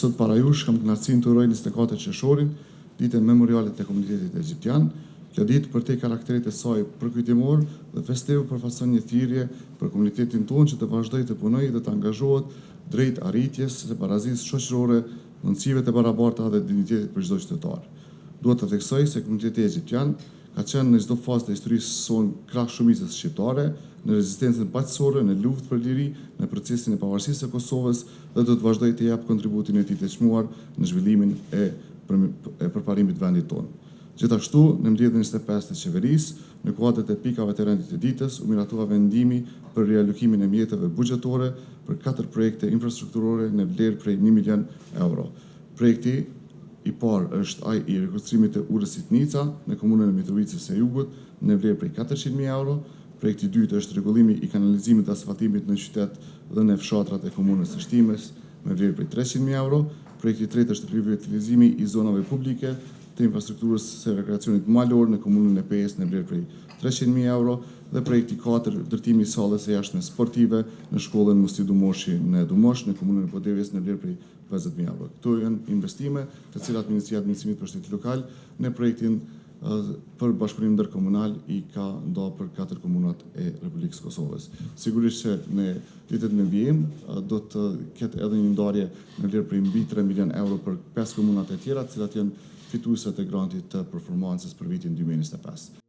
sot para jush kam kënaqësinë të uroj 24 qershorin, ditën memoriale të komunitetit egjiptian. Kjo ditë për te karakteret e saj përkujtimor dhe festiv përfason një thirrje për komunitetin tonë që të vazhdojë të punojë dhe të angazhohet drejt arritjes së barazisë shoqërore, mundësive të barabarta dhe dignitetit për çdo qytetar. Duhet të theksoj se komuniteti egjiptian ka qenë në çdo fazë të historisë sonë krah shumicës shqiptare, në rezistencën paqësore, në luftë për liri, në procesin e pavarësisë së Kosovës dhe do të vazhdojë të jap kontributin e tij të çmuar në zhvillimin e përparimit të vendit tonë. Gjithashtu, në mbledhjen 25 të qeverisë, në kuadër të pikave të rendit të ditës, u miratova vendimi për rialokimin e mjeteve buxhetore për 4 projekte infrastrukturore në vlerë prej 1 milion euro. Projekti i parë është ai i rikonstruimit të urësit Nica në komunën e Mitrovicës së Jugut në vlerë prej 400.000 euro. Projekti i dytë është rregullimi i kanalizimit të asfaltimit në qytet dhe në fshatrat e komunës së Shtimes me vlerë prej 300.000 euro. Projekti i tretë është rivitalizimi i zonave publike të infrastrukturës së rekreacionit malor në komunën e Pes në vlerë prej 300.000 euro dhe projekti 4 ndërtimi i sallës së jashtme sportive në shkollën Musti Dumoshi në Dumosh në komunën e Podevjes në vlerë prej 50.000 euro. Këto janë investime të cilat Ministria e Administrimit për Shtetin Lokal në projektin për bashkëpunim ndërkomunal i ka nda për 4 komunat e Republikës Kosovës. Sigurisht që në ditët me vijim do të ketë edhe një ndarje në vlerë prej mbi 3 milion euro për 5 komunat e tjera, të cilat janë fituese të grantit të performancës për vitin 2025.